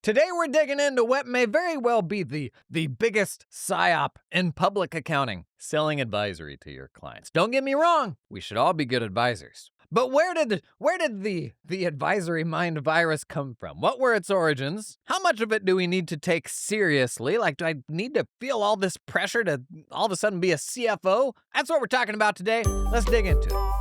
Today we're digging into what may very well be the biggest psyop in public accounting, selling advisory to your clients. Don't get me wrong, we should all be good advisors. But where did the advisory mind virus come from? What were its origins? How much of it do we need to take seriously? Like, do I need to feel all this pressure to all of a sudden be a CFO? That's what we're talking about today. Let's dig into it.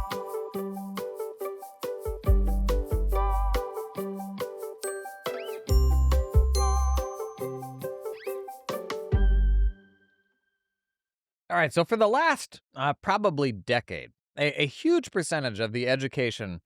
All right, so for the last probably decade, a huge percentage of the education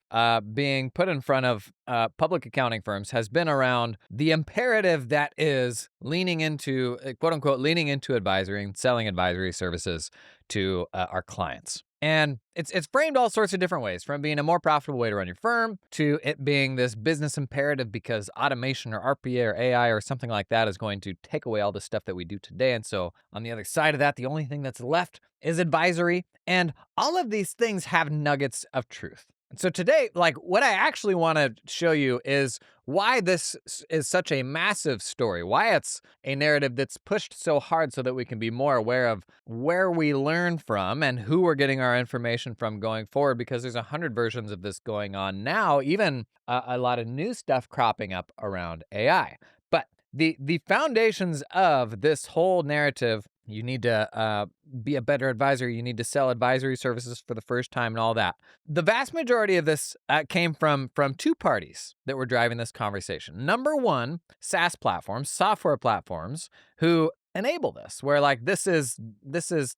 being put in front of public accounting firms has been around the imperative that is leaning into, quote unquote, leaning into advisory and selling advisory services to our clients. And it's framed all sorts of different ways, from being a more profitable way to run your firm to it being this business imperative because automation or RPA or AI or something like that is going to take away all the stuff that we do today. And so on the other side of that, the only thing that's left is advisory. And all of these things have nuggets of truth. And so today, like, what I actually want to show you is why this is such a massive story, why it's a narrative that's pushed so hard so that we can be more aware of where we learn from and who we're getting our information from going forward, because there's 100 versions of this going on now, even a lot of new stuff cropping up around AI. But the foundations of this whole narrative, you need to be a better advisor, you need to sell advisory services for the first time and all that. The vast majority of this came from two parties that were driving this conversation. Number one, SaaS platforms, software platforms, who enable this, where like this is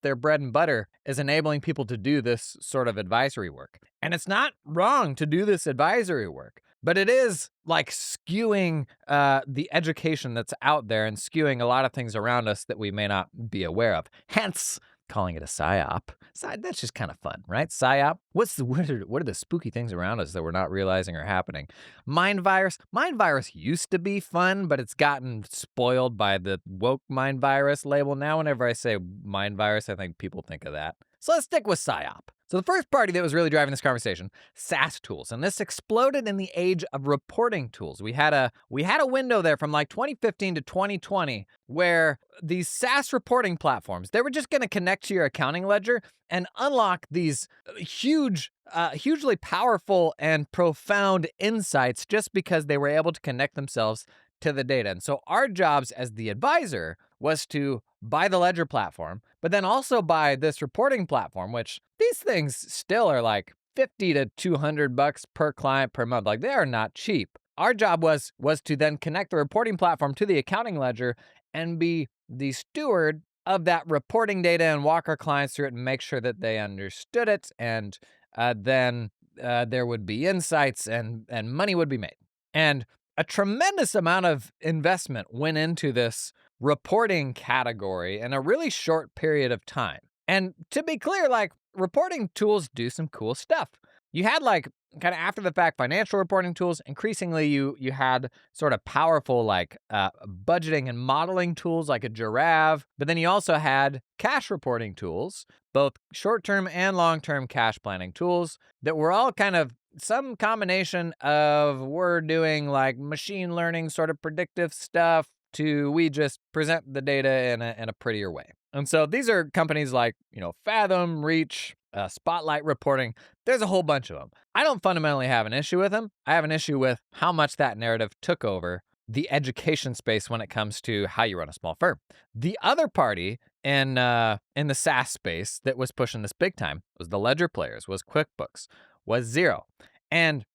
their bread and butter, is enabling people to do this sort of advisory work. And it's not wrong to do this advisory work, but it is like skewing the education that's out there and skewing a lot of things around us that we may not be aware of. Hence, calling it a psyop. That's just kind of fun, right? Psyop. What are the spooky things around us that we're not realizing are happening? Mind virus. Mind virus used to be fun, but it's gotten spoiled by the woke mind virus label. Now, whenever I say mind virus, I think people think of that. So let's stick with psyop. So the first party that was really driving this conversation, SaaS tools, and this exploded in the age of reporting tools. We had a window there from like 2015 to 2020 where these SaaS reporting platforms, they were just going to connect to your accounting ledger and unlock these hugely powerful and profound insights just because they were able to connect themselves to the data. And so our jobs as the advisor was to buy the ledger platform, but then also buy this reporting platform, which these things still are like $50 to $200 per client per month. Like, they are not cheap. Our job was to then connect the reporting platform to the accounting ledger and be the steward of that reporting data and walk our clients through it and make sure that they understood it. And then there would be insights and money would be made. And a tremendous amount of investment went into this reporting category in a really short period of time. And to be clear, like, reporting tools do some cool stuff. You had like kind of after the fact financial reporting tools. Increasingly, you had sort of powerful like budgeting and modeling tools like a Giraffe. But then you also had cash reporting tools, both short-term and long-term cash planning tools that were all kind of some combination of we're doing like machine learning sort of predictive stuff to we just present the data in a prettier way. And so these are companies like, Fathom, Reach, Spotlight Reporting. There's a whole bunch of them. I don't fundamentally have an issue with them. I have an issue with how much that narrative took over the education space when it comes to how you run a small firm. The other party in the SaaS space that was pushing this big time was the ledger players, was QuickBooks, was Xero. And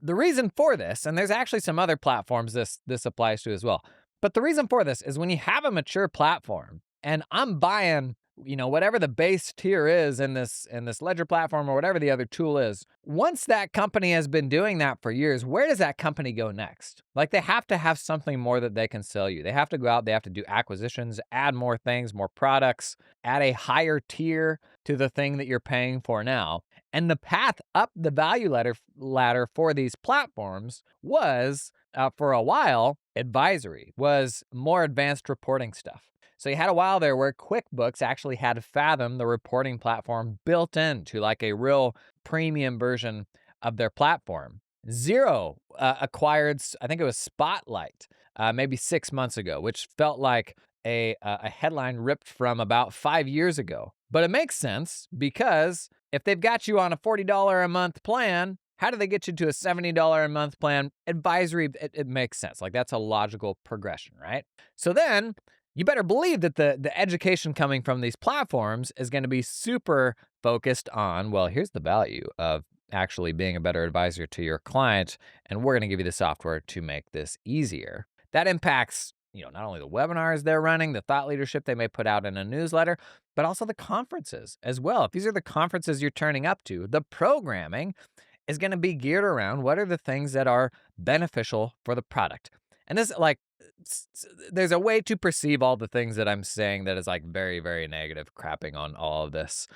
the reason for this, and there's actually some other platforms this applies to as well, but the reason for this is when you have a mature platform and I'm buying, whatever the base tier is in this ledger platform or whatever the other tool is, once that company has been doing that for years, where does that company go next? Like, they have to have something more that they can sell you. They have to go out, they have to do acquisitions, add more things, more products, add a higher tier to the thing that you're paying for now. And the path up the value ladder for these platforms was, for a while, advisory, was more advanced reporting stuff. So you had a while there where QuickBooks actually had Fathom, the reporting platform, built into like a real premium version of their platform. Xero acquired, I think it was Spotlight, maybe 6 months ago, which felt like a headline ripped from about 5 years ago. But it makes sense because if they've got you on a $40 a month plan, how do they get you to a $70 a month plan? Advisory, it makes sense. Like, that's a logical progression, right? So then you better believe that the education coming from these platforms is going to be super focused on, well, here's the value of actually being a better advisor to your client, and we're going to give you the software to make this easier. That impacts, not only the webinars they're running, the thought leadership they may put out in a newsletter, but also the conferences as well. If these are the conferences you're turning up to, the programming is going to be geared around what are the things that are beneficial for the product. And this, there's a way to perceive all the things that I'm saying that is like very, very negative, crapping on all of this.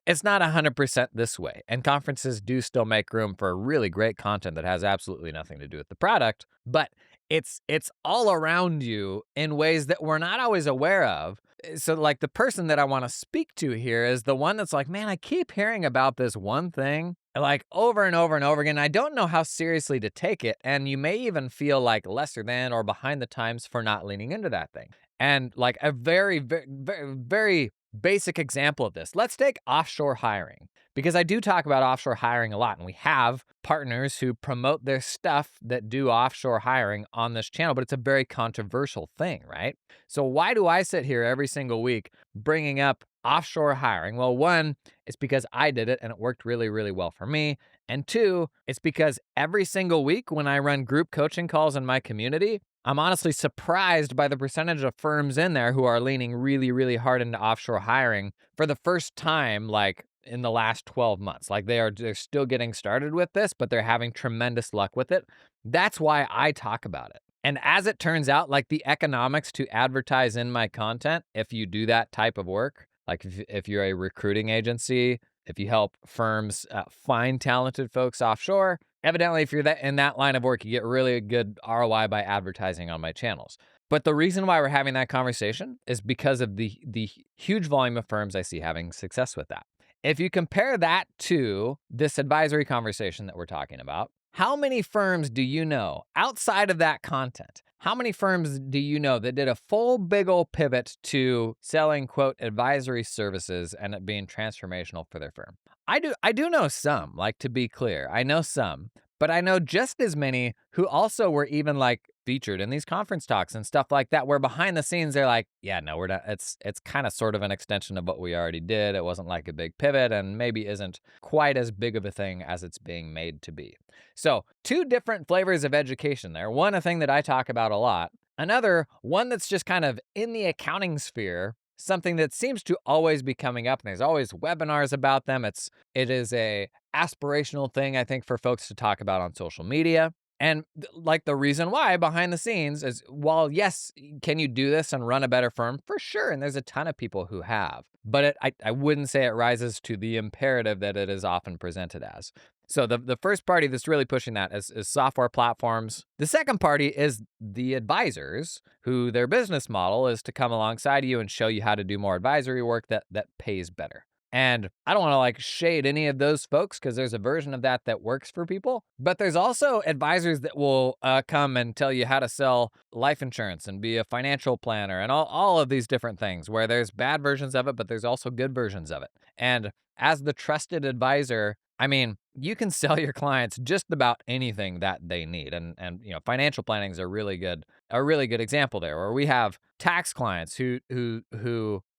It's not 100% this way, and conferences do still make room for really great content that has absolutely nothing to do with the product, but it's all around you in ways that we're not always aware of. So, like, the person that I want to speak to here is the one that's like, man, I keep hearing about this one thing, like, over and over and over again. I don't know how seriously to take it, and you may even feel like lesser than or behind the times for not leaning into that thing. And like a very, very, very, very basic example of this, let's take offshore hiring, because I do talk about offshore hiring a lot, and we have partners who promote their stuff that do offshore hiring on this channel, but it's a very controversial thing, right? So why do I sit here every single week bringing up offshore hiring? Well, one, it's because I did it and it worked really, really well for me. And two, it's because every single week when I run group coaching calls in my community, I'm honestly surprised by the percentage of firms in there who are leaning really, really hard into offshore hiring for the first time, like in the last 12 months. Like, they're still getting started with this, but they're having tremendous luck with it. That's why I talk about it. And as it turns out, like, the economics to advertise in my content, if you do that type of work, like if you're a recruiting agency, if you help firms find talented folks offshore, evidently, if you're in that line of work, you get really good ROI by advertising on my channels. But the reason why we're having that conversation is because of the huge volume of firms I see having success with that. If you compare that to this advisory conversation that we're talking about, how many firms do you know outside of that content? How many firms do you know that did a full big ol' pivot to selling, quote, advisory services and it being transformational for their firm? I do know some, like, to be clear, I know some, but I know just as many who also were even like featured in these conference talks and stuff like that, where behind the scenes they're like, yeah, no, we're not. It's kind of sort of an extension of what we already did. It wasn't like a big pivot and maybe isn't quite as big of a thing as it's being made to be. So, two different flavors of education there. One, a thing that I talk about a lot. Another, one that's just kind of in the accounting sphere, something that seems to always be coming up, and there's always webinars about them. It is a aspirational thing, I think, for folks to talk about on social media. And like, the reason why behind the scenes is, while yes, can you do this and run a better firm? For sure. And there's a ton of people who have, but I wouldn't say it rises to the imperative that it is often presented as. So the first party that's really pushing that is software platforms. The second party is the advisors, who their business model is to come alongside you and show you how to do more advisory work that pays better. And I don't want to like shade any of those folks, because there's a version of that works for people. But there's also advisors that will come and tell you how to sell life insurance and be a financial planner and all of these different things, where there's bad versions of it, but there's also good versions of it. And as the trusted advisor, I mean, you can sell your clients just about anything that they need. And financial planning is a really good example there, where we have tax clients who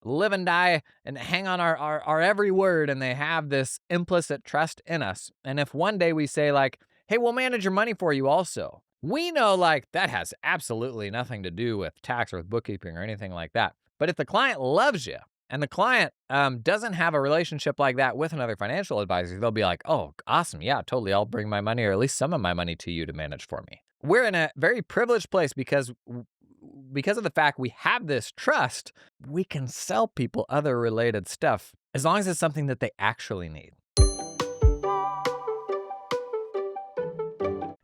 live and die and hang on our every word, and they have this implicit trust in us. And if one day we say, like, hey, we'll manage your money for you also, we know, like, that has absolutely nothing to do with tax or with bookkeeping or anything like that. But if the client loves you, and the client doesn't have a relationship like that with another financial advisor, they'll be like, oh, awesome, yeah, totally, I'll bring my money, or at least some of my money, to you to manage for me. We're in a very privileged place because of the fact we have this trust. We can sell people other related stuff as long as it's something that they actually need.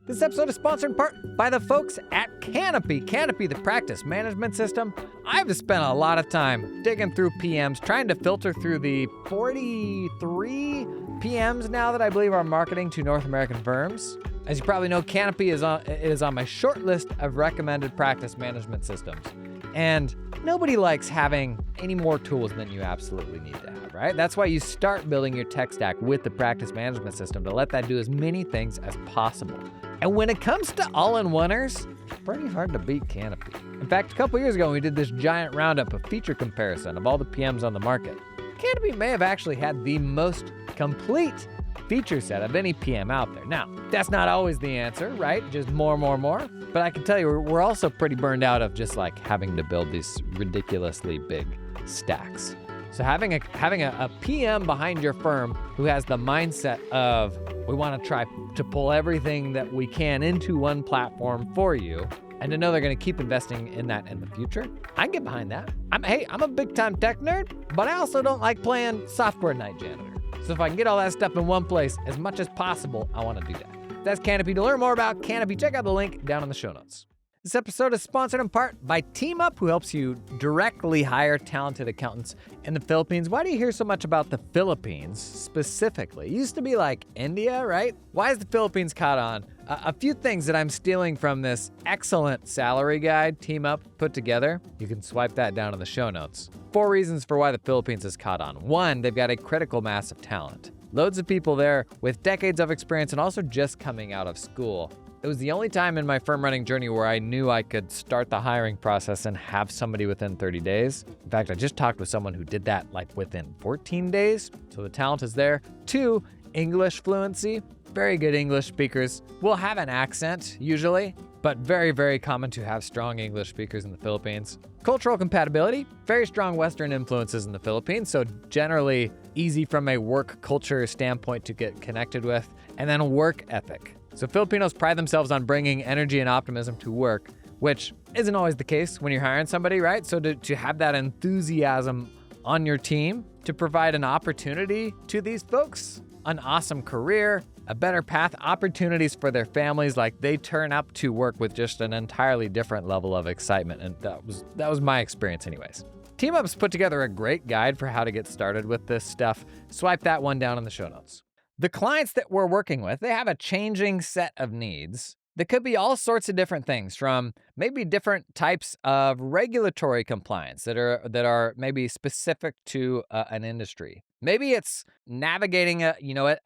This episode is sponsored in part by the folks at Canopy. Canopy, the practice management system. I've spent a lot of time digging through PMs, trying to filter through the 43 PMs now that I believe are marketing to North American firms. As you probably know, Canopy is on my short list of recommended practice management systems. And nobody likes having any more tools than you absolutely need to have, right? That's why you start building your tech stack with the practice management system to let that do as many things as possible. And when it comes to all-in-oneers, it's pretty hard to beat Canopy. In fact, a couple years ago, we did this giant roundup of feature comparison of all the PMs on the market. Canopy may have actually had the most complete feature set of any PM out there. Now, that's not always the answer, right? Just more. But I can tell you, we're also pretty burned out of just like having to build these ridiculously big stacks. So having a PM behind your firm who has the mindset of, we want to try to pull everything that we can into one platform for you, and to know they're going to keep investing in that in the future, I can get behind that. I'm a big time tech nerd, but I also don't like playing software night janitor. So if I can get all that stuff in one place as much as possible, I want to do that. That's Canopy. To learn more about Canopy, check out the link down in the show notes. This episode is sponsored in part by TeamUp, who helps you directly hire talented accountants in the Philippines. Why do you hear so much about the Philippines specifically? It used to be like India, right? Why is the Philippines caught on? A few things that I'm stealing from this excellent salary guide TeamUp put together. You can swipe that down in the show notes. 4 reasons for why the Philippines is caught on. 1, they've got a critical mass of talent. Loads of people there with decades of experience and also just coming out of school. It was the only time in my firm running journey where I knew I could start the hiring process and have somebody within 30 days. In fact, I just talked with someone who did that like within 14 days. So the talent is there. 2, English fluency. Very good English speakers will have an accent usually, but very, very common to have strong English speakers in the Philippines. Cultural compatibility, very strong Western influences in the Philippines, so generally easy from a work culture standpoint to get connected with. And then work ethic. So Filipinos pride themselves on bringing energy and optimism to work, which isn't always the case when you're hiring somebody, right? So to have that enthusiasm on your team, to provide an opportunity to these folks, an awesome career, a better path, opportunities for their families, like they turn up to work with just an entirely different level of excitement. And that was my experience anyways. TeamUp's put together a great guide for how to get started with this stuff. Swipe that one down in the show notes. The clients that we're working with, they have a changing set of needs that could be all sorts of different things, from maybe different types of regulatory compliance that are maybe specific to an industry. Maybe it's navigating a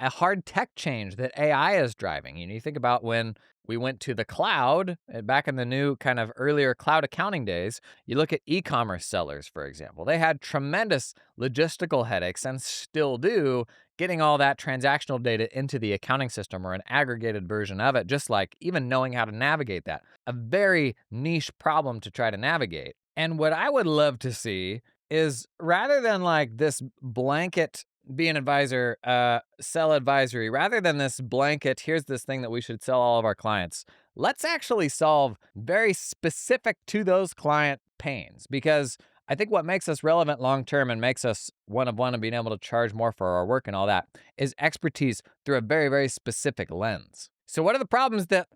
hard tech change that AI is driving. You think about when we went to the cloud back in the new kind of earlier cloud accounting days. You look at e-commerce sellers, for example. They had tremendous logistical headaches and still do, getting all that transactional data into the accounting system or an aggregated version of it, just like even knowing how to navigate that. A very niche problem to try to navigate. And what I would love to see is, rather than like this blanket be an advisor, sell advisory, rather than this blanket, here's this thing that we should sell all of our clients, let's actually solve very specific to those client pains. Because I think what makes us relevant long-term and makes us one of one and being able to charge more for our work and all that is expertise through a very, very specific lens. So what are the problems that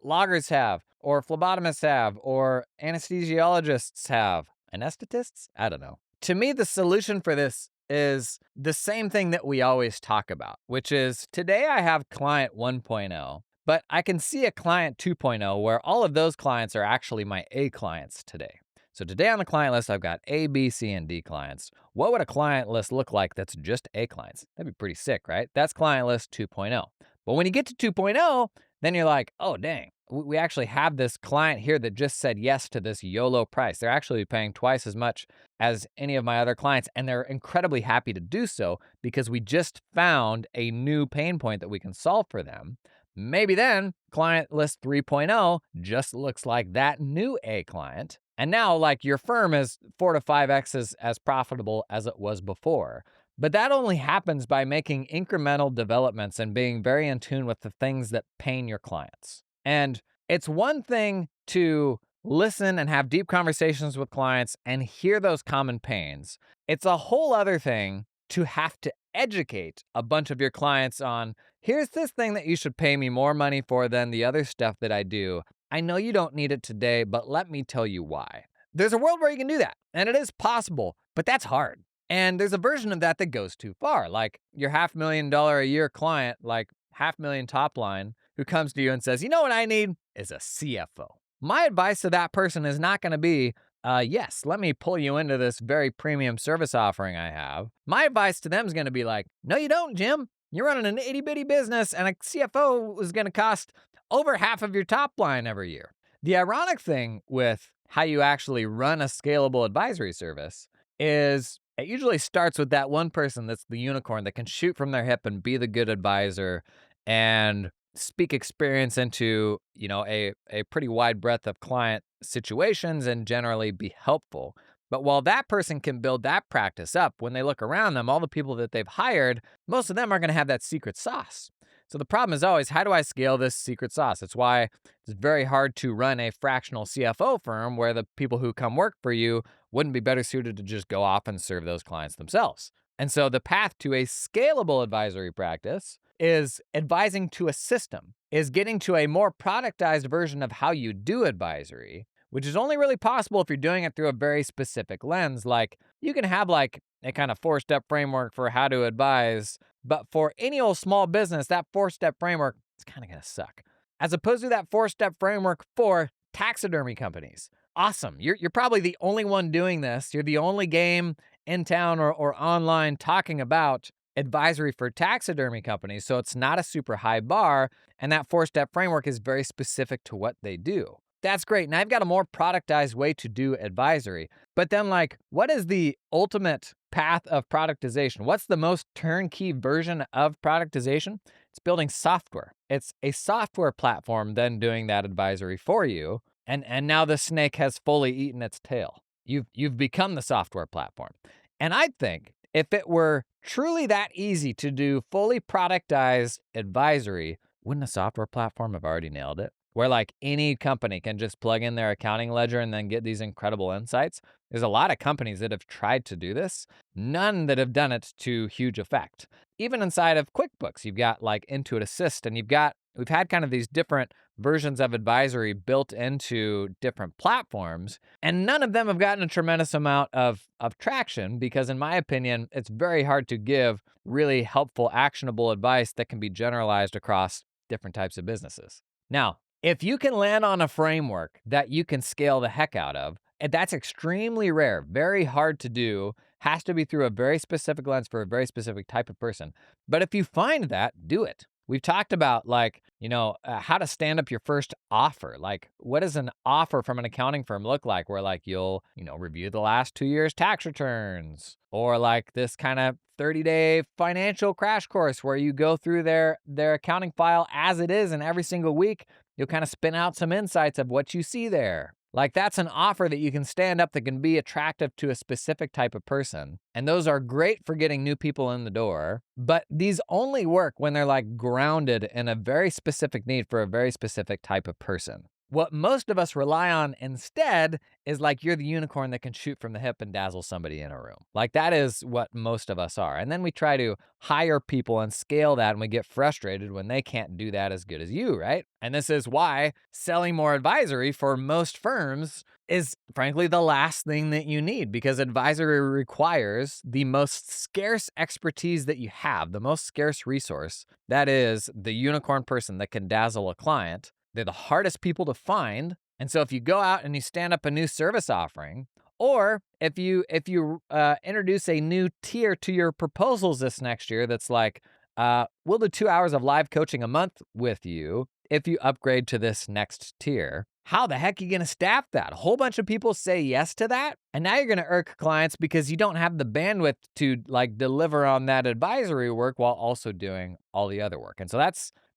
loggers have, or phlebotomists have, or anesthesiologists have? Anesthetists? I don't know. To me, the solution for this is the same thing that we always talk about, which is today I have client 1.0, but I can see a client 2.0 where all of those clients are actually my A clients today. So today on the client list, I've got A, B, C, and D clients. What would a client list look like that's just A clients? That'd be pretty sick, right? That's client list 2.0. But when you get to 2.0, then you're like, oh, dang, we actually have this client here that just said yes to this YOLO price. They're actually paying twice as much as any of my other clients, and they're incredibly happy to do so because we just found a new pain point that we can solve for them. Maybe then client list 3.0 just looks like that new A client. And now, like, your firm is 4 to 5x as profitable as it was before. But that only happens by making incremental developments and being very in tune with the things that pain your clients. And it's one thing to listen and have deep conversations with clients and hear those common pains. It's a whole other thing to have to educate a bunch of your clients on, here's this thing that you should pay me more money for than the other stuff that I do. I know you don't need it today, but let me tell you why. There's a world where you can do that, and it is possible, but that's hard. And there's a version of that that goes too far. Like your $500,000 a year client, like $500,000 top line, who comes to you and says, you know what I need is a CFO. My advice to that person is not going to be, yes, let me pull you into this very premium service offering I have. My advice to them is going to be like, no, you don't, Jim. You're running an itty bitty business, and a CFO is going to cost over half of your top line every year. The ironic thing with how you actually run a scalable advisory service is it usually starts with that one person that's the unicorn that can shoot from their hip and be the good advisor and speak experience into, a pretty wide breadth of client situations and generally be helpful. But while that person can build that practice up, when they look around them, all the people that they've hired, most of them are going to have that secret sauce. So the problem is always, how do I scale this secret sauce? It's why it's very hard to run a fractional CFO firm where the people who come work for you wouldn't be better suited to just go off and serve those clients themselves. And so the path to a scalable advisory practice is advising to a system, is getting to a more productized version of how you do advisory, which is only really possible if you're doing it through a very specific lens. Like you can have like a kind of 4-step framework for how to advise, but for any old small business, that 4-step framework is kind of going to suck. As opposed to that 4-step framework for taxidermy companies. Awesome. You're probably the only one doing this. You're the only game in town or online talking about advisory for taxidermy companies. So it's not a super high bar. And that 4-step framework is very specific to what they do. That's great. Now I've got a more productized way to do advisory. But then, like, what is the ultimate path of productization? What's the most turnkey version of productization? It's building software. It's a software platform then doing that advisory for you. And now the snake has fully eaten its tail. You've become the software platform. And I think if it were truly that easy to do fully productized advisory, wouldn't a software platform have already nailed it? Where like any company can just plug in their accounting ledger and then get these incredible insights. There's a lot of companies that have tried to do this, none that have done it to huge effect. Even inside of QuickBooks, you've got like Intuit Assist, and we've had kind of these different versions of advisory built into different platforms, and none of them have gotten a tremendous amount of traction because, in my opinion, it's very hard to give really helpful, actionable advice that can be generalized across different types of businesses. Now, if you can land on a framework that you can scale the heck out of, and that's extremely rare, very hard to do, has to be through a very specific lens for a very specific type of person. But if you find that, do it. We've talked about how to stand up your first offer. Like, what does an offer from an accounting firm look like? Where like you'll, review the last 2 years' tax returns, or like this kind of 30-day financial crash course where you go through their accounting file as it is, and every single week you'll kind of spin out some insights of what you see there. Like that's an offer that you can stand up that can be attractive to a specific type of person. And those are great for getting new people in the door. But these only work when they're like grounded in a very specific need for a very specific type of person. What most of us rely on instead is like you're the unicorn that can shoot from the hip and dazzle somebody in a room. Like that is what most of us are. And then we try to hire people and scale that, and we get frustrated when they can't do that as good as you, right? And this is why selling more advisory for most firms is frankly the last thing that you need, because advisory requires the most scarce expertise that you have, the most scarce resource. That is the unicorn person that can dazzle a client. They're the hardest people to find. And so if you go out and you stand up a new service offering, or if you introduce a new tier to your proposals this next year that's like, we'll do 2 hours of live coaching a month with you if you upgrade to this next tier. How the heck are you going to staff that? A whole bunch of people say yes to that. And now you're going to irk clients because you don't have the bandwidth to like deliver on that advisory work while also doing all the other work. And so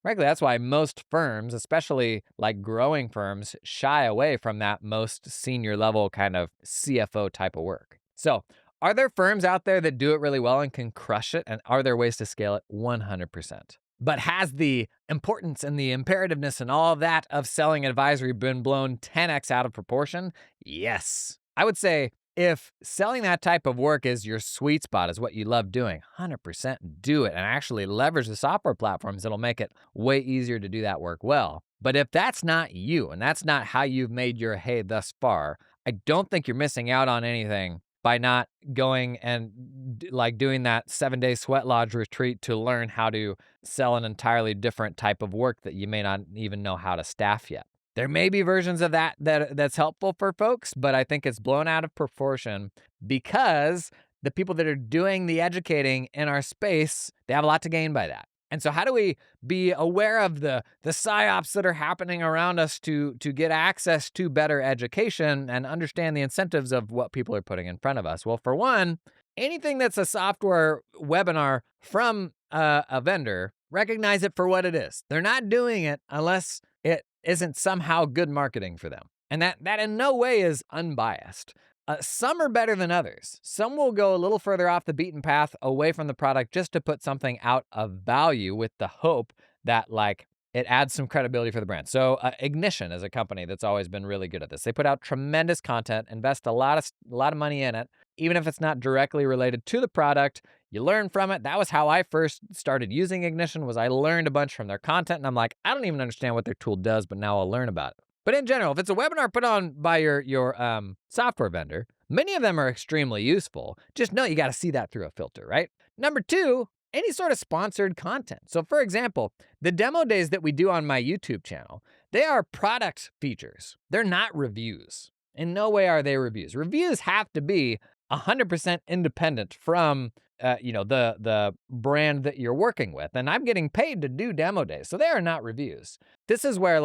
frankly, that's why most firms, especially like growing firms, shy away from that most senior level kind of CFO type of work. So are there firms out there that do it really well and can crush it? And are there ways to scale it? 100%. But has the importance and the imperativeness and all of that of selling advisory been blown 10x out of proportion? Yes. I would say if selling that type of work is your sweet spot, is what you love doing, 100% do it and actually leverage the software platforms that'll make it way easier to do that work well. But if that's not you and that's not how you've made your hay thus far, I don't think you're missing out on anything by not going and doing that 7-day sweat lodge retreat to learn how to sell an entirely different type of work that you may not even know how to staff yet. There may be versions of that's helpful for folks, but I think it's blown out of proportion because the people that are doing the educating in our space, they have a lot to gain by that. And so how do we be aware of the psyops that are happening around us to get access to better education and understand the incentives of what people are putting in front of us? Well, for one, anything that's a software webinar from a vendor, recognize it for what it is. They're not doing it unless it isn't somehow good marketing for them. And that in no way is unbiased. Some are better than others. Some will go a little further off the beaten path away from the product just to put something out of value with the hope that it adds some credibility for the brand. So Ignition is a company that's always been really good at this. They put out tremendous content, invest a lot of money in it, even if it's not directly related to the product. You learn from it. That was how I first started using Ignition, was I learned a bunch from their content, and I'm like, I don't even understand what their tool does, but now I'll learn about it. But in general, if it's a webinar put on by your software vendor, many of them are extremely useful. Just know you got to see that through a filter, right? Number two, any sort of sponsored content. So for example, the demo days that we do on my YouTube channel, they are product features. They're not reviews. In no way are they reviews. Reviews have to be 100% independent from the brand that you're working with. And I'm getting paid to do demo days, so they are not reviews. This is where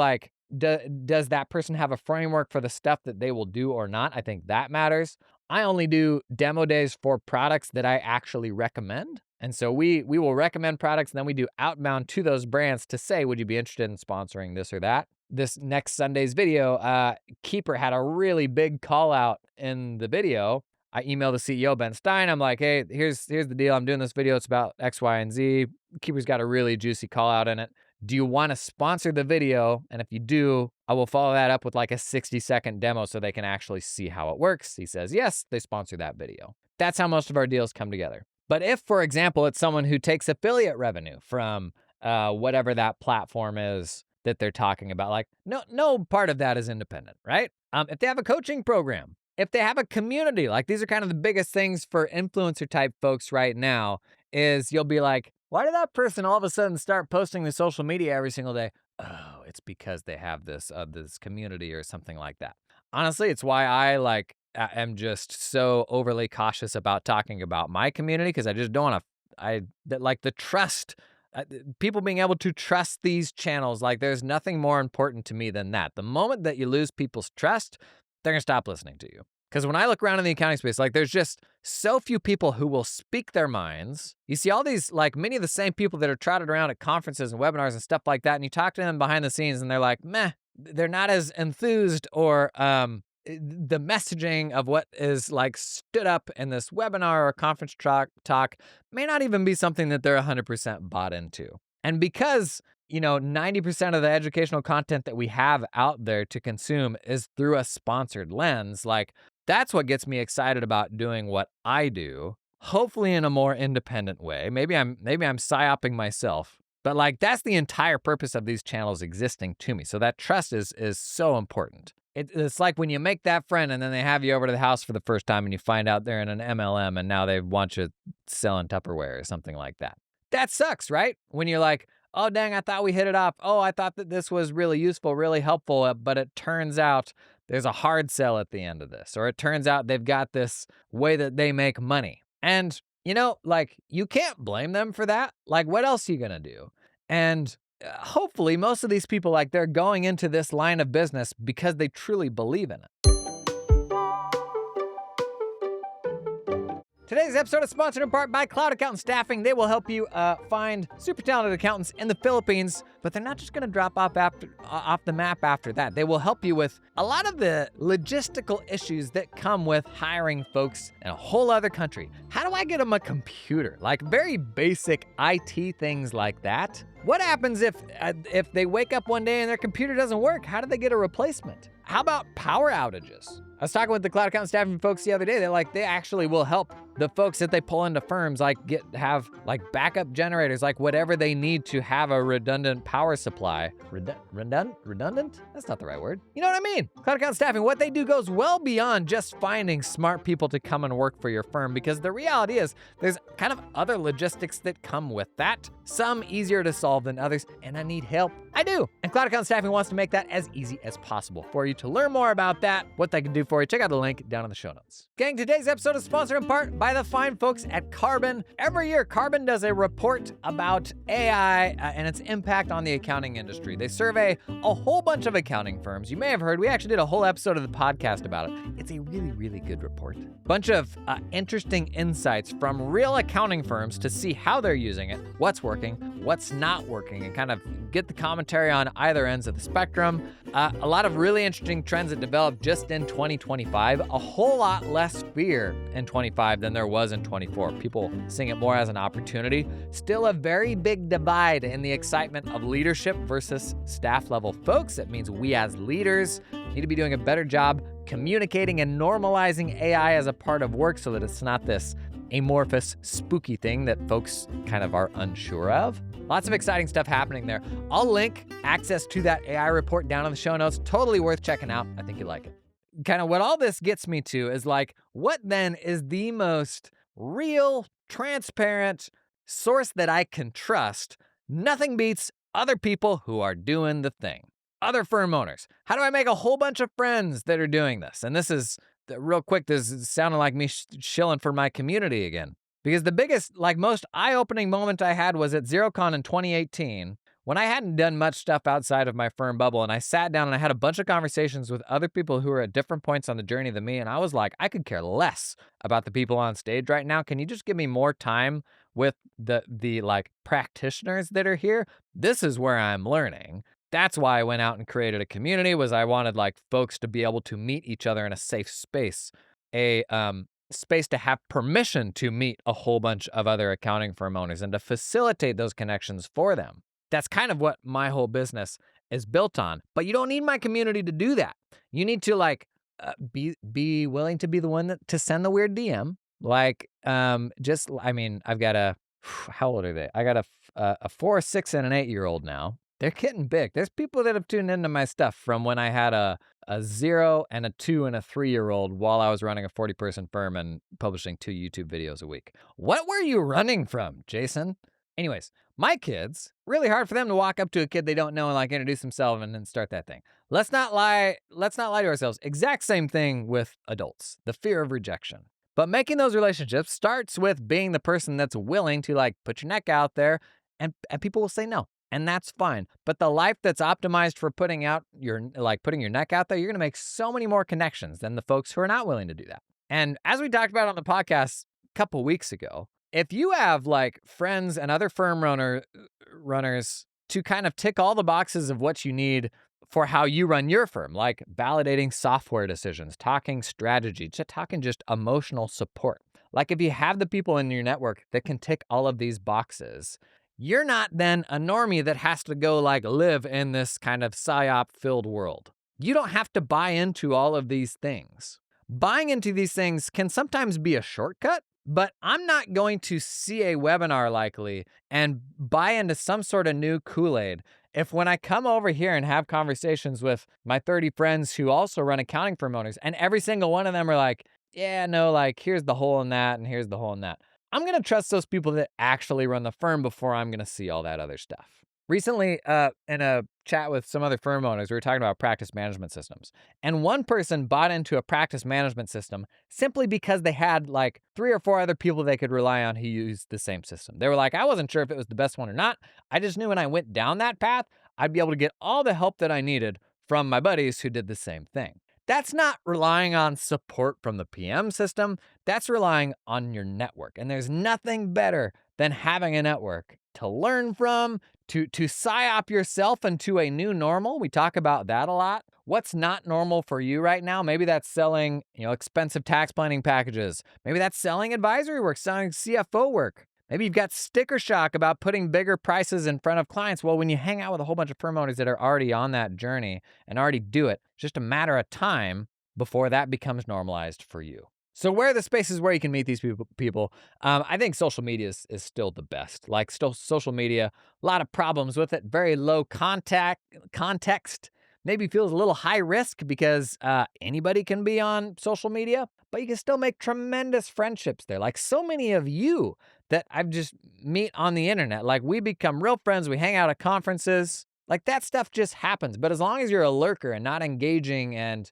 does that person have a framework for the stuff that they will do or not? I think that matters. I only do demo days for products that I actually recommend. And so we will recommend products, and then we do outbound to those brands to say, would you be interested in sponsoring this or that? This next Sunday's video, Keeper had a really big call out in the video. I emailed the CEO, Ben Stein. I'm like, hey, here's the deal. I'm doing this video. It's about X, Y, and Z. Keeper's got a really juicy call out in it. Do you want to sponsor the video? And if you do, I will follow that up with a 60-second demo so they can actually see how it works. He says, yes, they sponsor that video. That's how most of our deals come together. But if, for example, it's someone who takes affiliate revenue from whatever that platform is that they're talking about, no part of that is independent, right? If they have a coaching program, if they have a community, these are kind of the biggest things for influencer type folks right now, is you'll be like, why did that person all of a sudden start posting to social media every single day? Oh, it's because they have this community or something like that. Honestly, it's why I am just so overly cautious about talking about my community, because I just don't want to, the trust, people being able to trust these channels, there's nothing more important to me than that. The moment that you lose people's trust, they're going to stop listening to you. Because when I look around in the accounting space, there's just so few people who will speak their minds. You see all these, many of the same people that are trotted around at conferences and webinars and stuff like that, and you talk to them behind the scenes and they're like, meh, they're not as enthused, or the messaging of what is stood up in this webinar or conference talk may not even be something that they're 100% bought into. And because 90% of the educational content that we have out there to consume is through a sponsored lens, that's what gets me excited about doing what I do, hopefully in a more independent way. Maybe I'm psyoping myself, but that's the entire purpose of these channels existing to me. So that trust is so important. It's like when you make that friend and then they have you over to the house for the first time and you find out they're in an MLM and now they want you selling Tupperware or something like that. That sucks, right? When you're like, oh, dang, I thought we hit it off. Oh, I thought that this was really useful, really helpful, but it turns out there's a hard sell at the end of this, or it turns out they've got this way that they make money. And, you can't blame them for that. What else are you going to do? And hopefully most of these people, they're going into this line of business because they truly believe in it. Today's episode is sponsored in part by Cloud Accountant Staffing. They will help you find super talented accountants in the Philippines, but they're not just going to drop off the map after that. They will help you with a lot of the logistical issues that come with hiring folks in a whole other country. How do I get them a computer? Very basic IT things like that. What happens if they wake up one day and their computer doesn't work? How do they get a replacement? How about power outages? I was talking with the Cloud Accountant Staffing folks the other day. They actually will help the folks that they pull into firms have backup generators, like whatever they need to have a redundant power supply. Redundant? That's not the right word. You know what I mean? Cloud account staffing, what they do goes well beyond just finding smart people to come and work for your firm, because the reality is there's kind of other logistics that come with that. Some easier to solve than others, and I need help. I do. And Cloud account staffing wants to make that as easy as possible for you. To learn more about that, what they can do for you, check out the link down in the show notes. Gang, today's episode is sponsored in part by the fine folks at Carbon. Every year, Carbon does a report about AI and its impact on the accounting industry. They survey a whole bunch of accounting firms. You may have heard, we actually did a whole episode of the podcast about it. It's a really, really good report. Bunch of interesting insights from real accounting firms to see how they're using it, what's working, what's not working, and kind of get the commentary on either ends of the spectrum. A lot of really interesting trends that developed just in 2025. A whole lot less fear in 25 than there was in 24. People seeing it more as an opportunity. Still a very big divide in the excitement of leadership versus staff level folks. It means we as leaders need to be doing a better job communicating and normalizing AI as a part of work so that it's not this amorphous, spooky thing that folks kind of are unsure of. Lots of exciting stuff happening there. I'll link access to that AI report down in the show notes. Totally worth checking out. I think you'll like it. Kind of what all this gets me to is what then is the most real, transparent source that I can trust? Nothing beats other people who are doing the thing. Other firm owners. How do I make a whole bunch of friends that are doing this? And this is, real quick, this is sounding like me shilling for my community again. Because the biggest, most eye-opening moment I had was at XeroCon in 2018, when I hadn't done much stuff outside of my firm bubble, and I sat down and I had a bunch of conversations with other people who were at different points on the journey than me, and I was like, I could care less about the people on stage right now. Can you just give me more time with the practitioners that are here? This is where I'm learning. That's why I went out and created a community, was I wanted folks to be able to meet each other in a safe space, a space to have permission to meet a whole bunch of other accounting firm owners and to facilitate those connections for them. That's kind of what my whole business is built on. But you don't need my community to do that. You need to be willing to be the one to send the weird DM. I've got how old are they? I got a 4, 6, and an 8-year-old now. They're getting big. There's people that have tuned into my stuff from when I had a 0 and a 2 and a 3-year-old while I was running a 40-person firm and publishing 2 YouTube videos a week. What were you running from, Jason? Anyways, my kids, really hard for them to walk up to a kid they don't know and introduce themselves and then start that thing. Let's not lie to ourselves. Exact same thing with adults, the fear of rejection. But making those relationships starts with being the person that's willing to put your neck out there, and people will say no. And that's fine. But the life that's optimized for putting your neck out there, you're going to make so many more connections than the folks who are not willing to do that. And as we talked about on the podcast a couple weeks ago, if you have friends and other firm runners to kind of tick all the boxes of what you need for how you run your firm, like validating software decisions, talking strategy, talking just emotional support. If you have the people in your network that can tick all of these boxes, you're not then a normie that has to go live in this kind of psyop-filled world. You don't have to buy into all of these things. Buying into these things can sometimes be a shortcut, but I'm not going to see a webinar likely and buy into some sort of new Kool-Aid if when I come over here and have conversations with my 30 friends who also run accounting firm owners, and every single one of them are here's the hole in that and here's the hole in that. I'm going to trust those people that actually run the firm before I'm going to see all that other stuff. Recently, in a chat with some other firm owners, we were talking about practice management systems. And one person bought into a practice management system simply because they had 3 or 4 other people they could rely on who used the same system. They were I wasn't sure if it was the best one or not. I just knew when I went down that path, I'd be able to get all the help that I needed from my buddies who did the same thing. That's not relying on support from the PM system. That's relying on your network. And there's nothing better than having a network to learn from, to psyop yourself into a new normal. We talk about that a lot. What's not normal for you right now? Maybe that's selling, expensive tax planning packages. Maybe that's selling advisory work, selling CFO work. Maybe you've got sticker shock about putting bigger prices in front of clients. Well, when you hang out with a whole bunch of firm owners that are already on that journey and already do it, it's just a matter of time before that becomes normalized for you. So where are the spaces where you can meet these people? I think social media is still the best. Like, still social media, a lot of problems with it. Very low context. Maybe feels a little high risk because anybody can be on social media, but you can still make tremendous friendships there. Like so many of you that I've just meet on the internet. Like we become real friends. We hang out at conferences. Like that stuff just happens. But as long as you're a lurker and not engaging and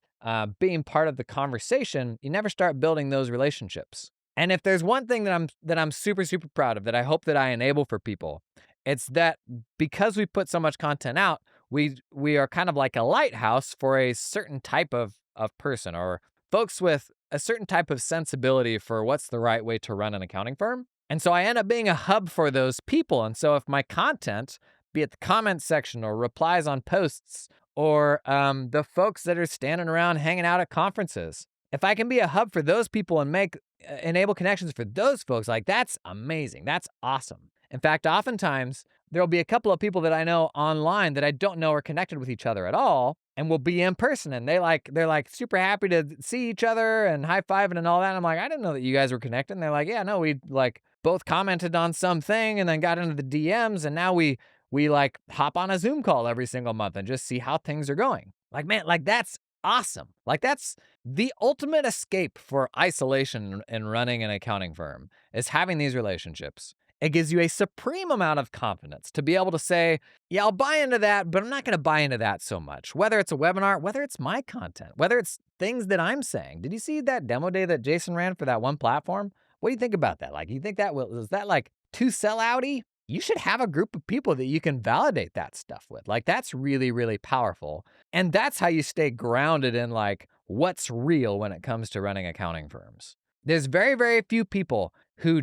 being part of the conversation, you never start building those relationships. And if there's one thing that I'm super super proud of that I hope that I enable for people, it's that because we put so much content out, we are kind of like a lighthouse for a certain type of person or folks with a certain type of sensibility for what's the right way to run an accounting firm. And so I end up being a hub for those people. And so if my content, be it the comments section or replies on posts or the folks that are standing around hanging out at conferences, if I can be a hub for those people and make enable connections for those folks, like that's amazing. That's awesome. In fact, oftentimes there'll be a couple of people that I know online that I don't know are connected with each other at all, and we'll be in person, and they're like super happy to see each other and high fiving and all that. And I'm like, I didn't know that you guys were connected. And they're like, yeah, no, we like both commented on something and then got into the DMs, and now we like hop on a Zoom call every single month and just see how things are going. Like, man, like that's awesome. Like that's the ultimate escape for isolation in running an accounting firm is having these relationships. It gives you a supreme amount of confidence to be able to say, yeah, I'll buy into that, but I'm not going to buy into that so much. Whether it's a webinar, whether it's my content, whether it's things that I'm saying. Did you see that demo day that Jason ran for that one platform? What do you think about that? Like, you think that was that like too sellouty? You should have a group of people that you can validate that stuff with. Like, that's really, really powerful. And that's how you stay grounded in like what's real when it comes to running accounting firms. There's very, very few people who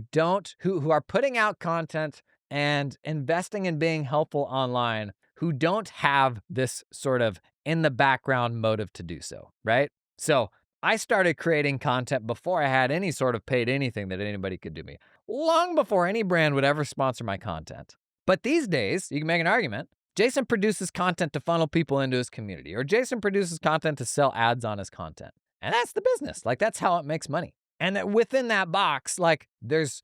are putting out content and investing in being helpful online who don't have this sort of in the background motive to do so, right? So I started creating content before I had any sort of paid anything that anybody could do me, long before any brand would ever sponsor my content. But these days, you can make an argument. Jason produces content to funnel people into his community, or Jason produces content to sell ads on his content. And that's the business. Like, that's how it makes money. And that within that box, like there's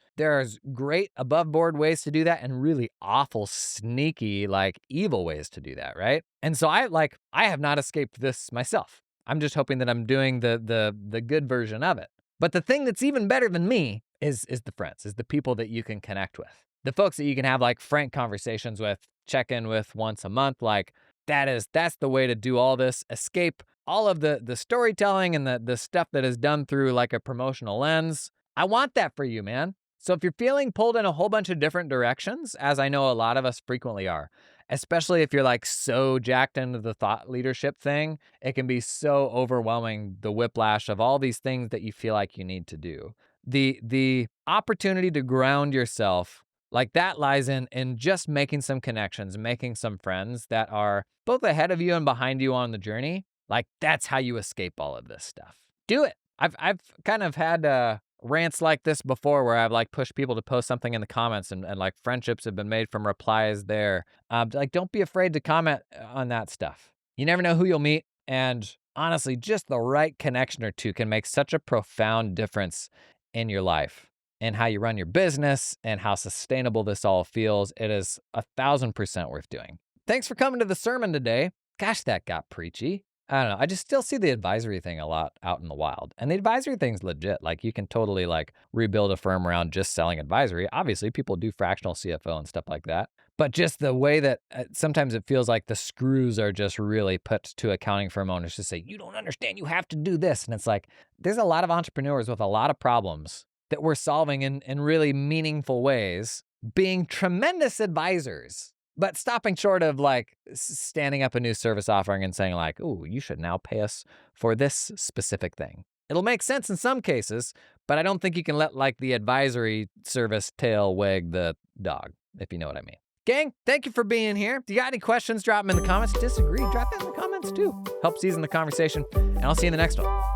great above board ways to do that and really awful, sneaky, like evil ways to do that, right? And so I have not escaped this myself. I'm just hoping that I'm doing the good version of it. But the thing that's even better than me is the friends, is the people that you can connect with. The folks that you can have like frank conversations with, check in with once a month, like that's the way to do all this. Escape all of the storytelling and the stuff that is done through like a promotional lens. I want that for you, man. So if you're feeling pulled in a whole bunch of different directions, as I know a lot of us frequently are, especially if you're like so jacked into the thought leadership thing, it can be so overwhelming, the whiplash of all these things that you feel like you need to do. The opportunity to ground yourself like that lies in just making some connections, making some friends that are both ahead of you and behind you on the journey. Like that's how you escape all of this stuff. Do it. I've kind of had rants like this before where I've like pushed people to post something in the comments and like friendships have been made from replies there. Like don't be afraid to comment on that stuff. You never know who you'll meet. And honestly, just the right connection or two can make such a profound difference in your life and how you run your business and how sustainable this all feels. It is 1,000% worth doing. Thanks for coming to the sermon today. Gosh, that got preachy. I don't know. I just still see the advisory thing a lot out in the wild. And the advisory thing's legit. Like you can totally like rebuild a firm around just selling advisory. Obviously, people do fractional CFO and stuff like that. But just the way that sometimes it feels like the screws are just really put to accounting firm owners to say, you don't understand, you have to do this. And it's like, there's a lot of entrepreneurs with a lot of problems that we're solving in really meaningful ways, being tremendous advisors. But stopping short of like standing up a new service offering and saying like, oh, you should now pay us for this specific thing. It'll make sense in some cases, but I don't think you can let like the advisory service tail wag the dog, if you know what I mean. Gang, thank you for being here. If you got any questions, drop them in the comments. Disagree, drop that in the comments too. Help season the conversation, and I'll see you in the next one.